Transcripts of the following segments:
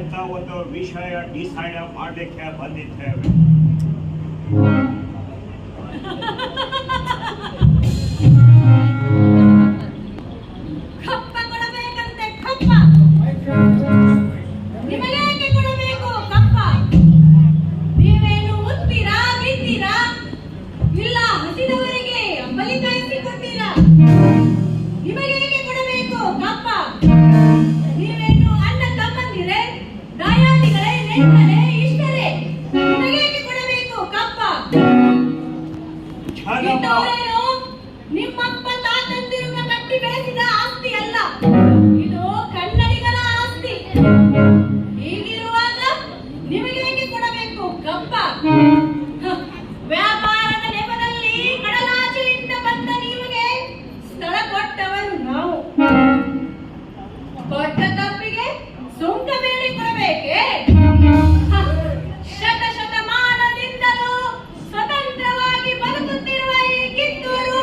ಅಂತ ಒಂದು ವಿಷಯ ಡಿಸೈಡ್ ಮಾಡಲಿಕ್ಕೆ ಬಂದಿದ್ದೇವೆ. ಕಪ್ಪ ಕೊಡಬೇಕಂತೆ ಕಪ್ಪ. ನಿಮಗೇಕೆ ಕೊಡಬೇಕು ಕಪ್ಪ? ನೀವೇನು ಉತ್ತೀರಾ ಬಿತ್ತೀರಾ? ಇಲ್ಲ ಹಸಿದವರಿಗೆ ಅಂಬಲಿ ಕಾಯಿಸಿ ಕೊಡ್ತೀರಾ? ನಿಮಗೇಕೆ ಕೊಡಬೇಕು ಕಪ್ಪ? ನೀವೇನು ಅಣ್ಣ ತಮ್ಮಂದಿರೇ, ದಾಯಾದಿಗಳೇ, ನೆಂಟರೇ, ಇಷ್ಟರೇ? ನಿಮಗೇಕೆ ಕೊಡಬೇಕು ಕಪ್ಪ? ಇದ್ದವರೇನು ನಿಮ್ಮಪ್ಪ ತಾತಂದಿರುಗ ಕಟ್ಟಿ ಬೆಳೆಸಿದ ಆಸ್ತಿ ಅಲ್ಲ, ಇದು ಕನ್ನಡಿಗರ ಆಸ್ತಿ. ಹೀಗಿರುವಾಗ ನಿಮಗೇಕೆ ಕೊಡಬೇಕು ಕಪ್ಪ? ವ್ಯಾಪಾರದ ನೆಪದಲ್ಲಿ ಕಡಲಾಚೆಯಿಂದ ಬಂದ ನಿಮಗೆ ಸ್ಥಳ ಕೊಟ್ಟವರು ನಾವು. ಕೊಟ್ಟ ತಪ್ಪಿಗೆ ಸುಂಕ ಬೇಡಿ ಕೊಡಬೇಕೆ? ಶತಮಾನದಿಂದಲೂ ಸ್ವತಂತ್ರವಾಗಿ ಬದುಕುತ್ತಿರುವ ಈ ಕಿತ್ತೂರು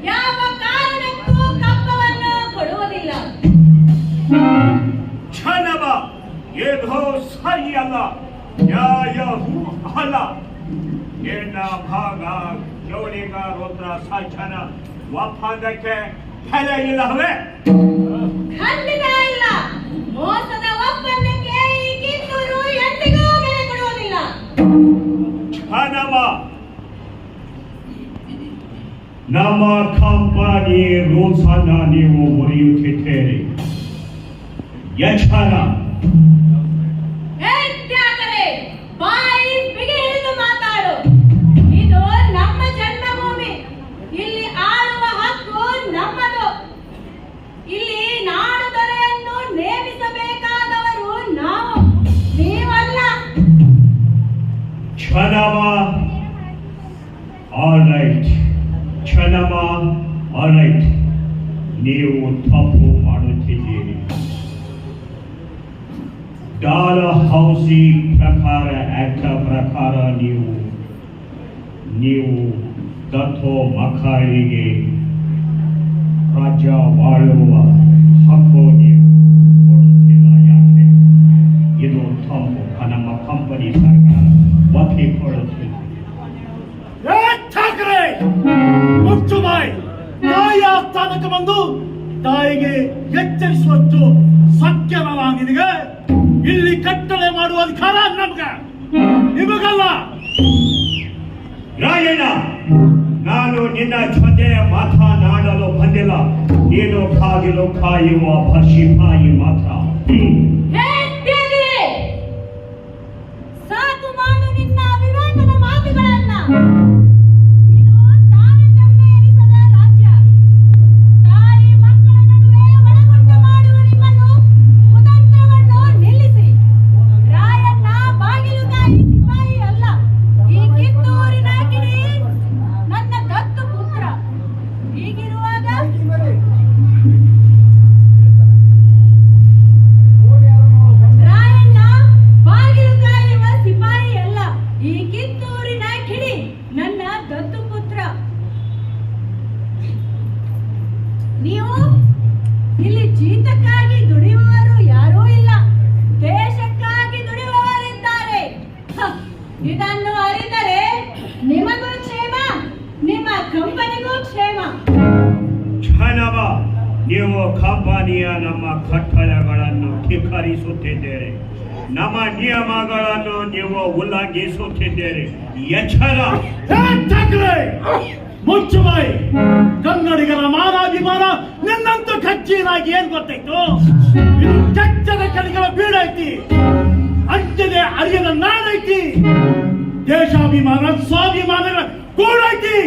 ಯಾವ ಕಾರಣಕ್ಕೂ ಕಪ್ಪವನ್ನು ಕೊಡುವುದಿಲ್ಲ. ಕ್ಷಣವ ಏನೋ ಸರಿಯಲ್ಲ, ನ್ಯಾಯವೂ ಅಲ್ಲ. ಎನ್ನ ಭಾಗ ಜೋಳಿಗ ರುದ್ರ ಸಜ್ಜನ ಒಪ್ಪಂದಕ್ಕೆ ಬೆಲೆ ಇಲ್ಲವೇ? ಖಂಡಿತ ಇಲ್ಲ. ಮೋಸದ ಒಪ್ಪಂದಕ್ಕೆ ಈ ಕಿತ್ತೂರು ಎಂದಿಗೂ ಬೆಲೆ ಕೊಡುವುದಿಲ್ಲ. ಕ್ಷಣವ ನಮ್ಮ ಕಂಪನಿ ರೂಲ್ಸ್ ಅನ್ನ ನೀವು ಮುರಿಯುತ್ತಿದ್ದೀರಿ. ಎಚ್ಚರ. ತ್ಯಾಗರೇ, ಬಾಯಿ ಬಿಗಿ ಹಿಡಿದು ಮಾತಾಡು. ಇದು ನಮ್ಮ ಜನ್ಮಭೂಮಿ. ಇಲ್ಲಿ ಆಳುವ ಹಕ್ಕು ನಮ್ಮದು. ಇಲ್ಲಿ ನಾಡು ದೊರೆಯನ್ನು ನೇಮಿಸಬೇಕಾದವರು ನಾವು, ನೀವಲ್ಲ. ಕ್ಷಣವ ಆಲ್ ರೈಟ್, ಕ್ಷಣವ ಆಲ್ ರೈಟ್. ನೀವು ತಪ್ಪು ಮಾಡುತ್ತಿದ್ದೀರಿ. ಡಾಲರ್ ಹೌಸಿ ಪ್ರಕಾರ ಆಕ್ಟ್ ಪ್ರಕಾರ ನೀವು ದತ್ತೋ ಮಕ್ಕಳಿಗೆ ರಾಜ್ಯ ವಾಳುವ ಹಕ್ಕು ನೀವು ಕೊಡುತ್ತಿಲ್ಲ. ಯಾಕೆ? ಇದು ತಪ್ಪು. ನಮ್ಮ ಕಂಪನಿ ಸರ್ಕಾರ ಒಪ್ಪಿಕೊಳ್ಳುತ್ತಿದೆ. ಮುಚ್ಚು ಬಾಯಿ. ತಾಯಿಯ ಸ್ಥಾನಕ್ಕೆ ಬಂದು ತಾಯಿಗೆ ಎಚ್ಚರಿಸುವಷ್ಟು ಸತ್ಯನಲ್ಲ ನಿನಗೆ. ಇಲ್ಲಿ ಕಟ್ಟಳೆ ಮಾಡುವ ಅಧಿಕಾರ ನಮ್ಗೆ, ನಿಮಗಲ್ಲ. ರಾಯಣ್ಣ, ನಾನು ನಿನ್ನ ಜೊತೆ ಮಾತನಾಡಲು ಬಂದಿಲ್ಲ. ನೀನು ಕಾಗಿಲು ಕಾಯುವ ಸಿಪಾಯಿ ಮಾತ್ರ. ಸಾಕು ಮಾಡು ನಿನ್ನ ಅವಿವೇಕದ ಮಾತುಗಳನ್ನ. ನೀವು ಇಲ್ಲಿ ಜೀತಕ್ಕಾಗಿ ದುಡಿಯುವವರು ಯಾರೂ ಇಲ್ಲ, ದೇಶಕ್ಕಾಗಿ ದುಡಿಯುವವರಿದ್ದಾರೆ. ಇದನ್ನು ಅರಿತರೆ ನಿಮಗೂ ಕ್ಷೇಮ, ನಿಮ್ಮ ಕಂಪನಿಗೂ ಕ್ಷೇಮ. ಕ್ಷಣವ ನೀವು ಕಂಪನಿಯ ನಮ್ಮ ಕಟ್ಟಳೆಗಳನ್ನು ಧಿಕ್ಕರಿಸುತ್ತಿದ್ದೀರಿ. ನಮ್ಮ ನಿಯಮಗಳನ್ನು ನೀವು ಉಲ್ಲಂಘಿಸುತ್ತಿದ್ದೀರಿ. ಎಚ್ಚರ. ಮುಚ್ಚು ಬಾಯಿ. ಕನ್ನಡಿಗರ ಮಾನಾಭಿಮಾನ ನಿನ್ನಂತ ಕಚ್ಚಿನಾಗಿ ಏನ್ ಗೊತ್ತಾಯ್ತು? ಇದು ಚಚ್ಚದ ಕಲಿಗಳ ಬೀಡೈತಿ, ಅಂಚದೆ ಅರಿಯದ ನಾಡೈತಿ, ದೇಶಾಭಿಮಾನ ಸ್ವಾಭಿಮಾನಗಳ ಕೂಡೈತಿ.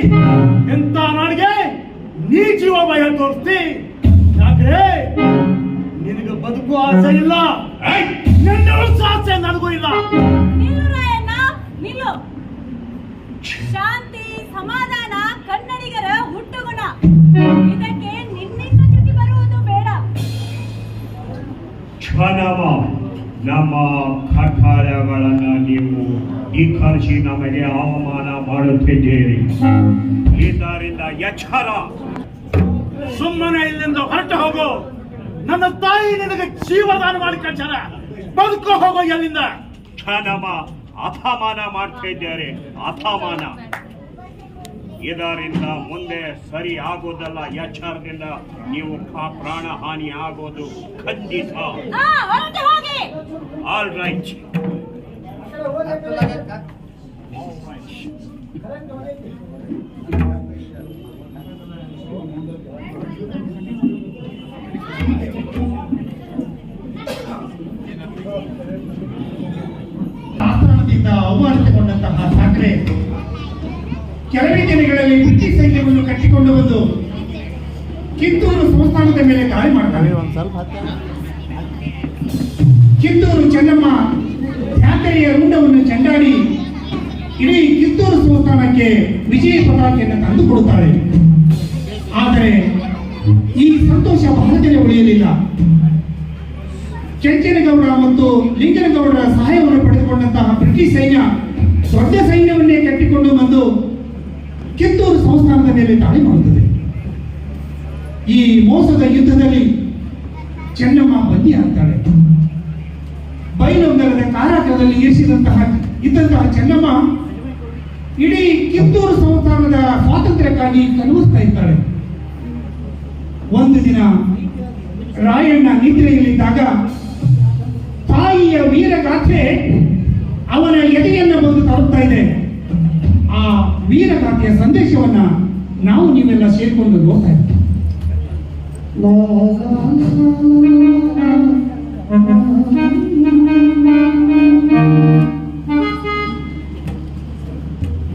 ಎಂತ ನಾಡಿಗೆ ನೀ ಜೀವ ಭಯ ತೋರಿಸ್ತಿ. ಯಾಕ್ರೆ ನಿನಗೆ ಬದುಕು ಆಸೆ ಇಲ್ಲ, ನನ್ನ ಆಸೆ ನನಗೂ ಇಲ್ಲ. ಶಾಂತಿ ಸಮಾಧಾನ ಕನ್ನಡಿಗರ ಹುಟ್ಟುಗುಣ. ಇದಕ್ಕೆ ನಿನ್ನಿಂದ ಜೊತೆ ಬರುವುದು ಬೇಡ. ಕ್ಷಣವ ನಮ್ಮ ಕಟ್ಟಳೆಗಳನ್ನು ನೀವು ಧಿಕ್ಕರಿಸಿ ನಮಗೆ ಅವಮಾನ ಮಾಡುತ್ತಿದ್ದೀರಿ. ಇದರಿಂದ ಎಚ್ಚರ. ಸುಮ್ಮನೆ ಇಲ್ಲಿಂದ ಹೊರಟು ಹೋಗು. ನನ್ನ ತಾಯಿ ನಿನಗೆ ಜೀವದಾನ ಮಾಡಿ ಕಳ್ಸಾರ. ಬದುಕೋ ಹೋಗೋ ಎಲ್ಲಿಂದ. ಕ್ಷಣಮ ಅಪಮಾನ ಮಾಡ್ತಾ ಇದ್ದಾರೆ, ಅಪಮಾನ. ಇದರಿಂದ ಮುಂದೆ ಸರಿ ಆಗೋದಲ್ಲ. ಎಚ್ಚರದಿಂದ ನೀವು ಪ್ರಾಣ ಹಾನಿ ಆಗೋದು ಖಂಡಿತ. ಹೊರಟು ಹೋಗಿ. All right. ಆಕ್ರಮಣದಿಂದ ಅವಮಾನಿತಗೊಂಡಂತಹ ಠಾಕ್ರೆ ಕೆಲವೇ ದಿನಗಳಲ್ಲಿ ಬ್ರಿಟಿಷ್ ಸೈನ್ಯವನ್ನು ಕಟ್ಟಿಕೊಂಡು ಬಂದು ಕಿತ್ತೂರು ಸಂಸ್ಥಾನದ ಮೇಲೆ ದಾಳಿ ಮಾಡ್ತಾರೆ. ಕಿತ್ತೂರು ಚೆನ್ನಮ್ಮ ಜಾತ್ರೆಯ ರುಂಡವನ್ನು ಚೆಂಡಾಡಿ ಇಡೀ ಕಿತ್ತೂರು ಸಂಸ್ಥಾನಕ್ಕೆ ವಿಜಯ ಪತಾಕೆಯನ್ನು ತಂದುಕೊಡುತ್ತಾಳೆ. ಆದರೆ ಈ ಸಂತೋಷ ಬಹಳ ದಿನ ಉಳಿಯಲಿಲ್ಲ. ಕೆಂಚನಗೌಡ ಮತ್ತು ಲಿಂಗನಗೌಡರ ಸಹಾಯವನ್ನು ಪಡೆದುಕೊಂಡಂತಹ ಬ್ರಿಟಿಷ್ ಸೈನ್ಯ ದೊಡ್ಡ ಸೈನ್ಯವನ್ನೇ ಕಟ್ಟಿಕೊಂಡು ಬಂದು ಕಿತ್ತೂರು ಸಂಸ್ಥಾನದ ಮೇಲೆ ದಾಳಿ ಮಾಡುತ್ತದೆ. ಈ ಮೋಸದ ಯುದ್ಧದಲ್ಲಿ ಚೆನ್ನಮ್ಮ ಬಂದಿಯಾಗ್ತಾಳೆ. ಬೈಲೊಂಗಲದ ಕಾರಾಗೃಹದಲ್ಲಿ ಇದ್ದಂತಹ ಚೆನ್ನಮ್ಮ ಇಡೀ ಕಿತ್ತೂರು ಸಂಸ್ಥಾನದ ಸ್ವಾತಂತ್ರ್ಯಕ್ಕಾಗಿ ಕನವಿಸ್ತಾ ಇದ್ದಾಳೆ. ಒಂದು ದಿನ ರಾಯಣ್ಣ ನಿದ್ರೆಯಲ್ಲಿದ್ದಾಗ ತಾಯಿಯ ವೀರಗಾಥೆ ಅವನ ಎದೆಯನ್ನು ಬಂದು ತರುತ್ತಾ ಇದೆ. ಆ ವೀರಗಾಥೆಯ ಸಂದೇಶವನ್ನ ನಾವು ನೀವೆಲ್ಲ ಸೇರಿಕೊಂಡು ನೋಡ್ತಾ ಇದ್ದೀವಿ.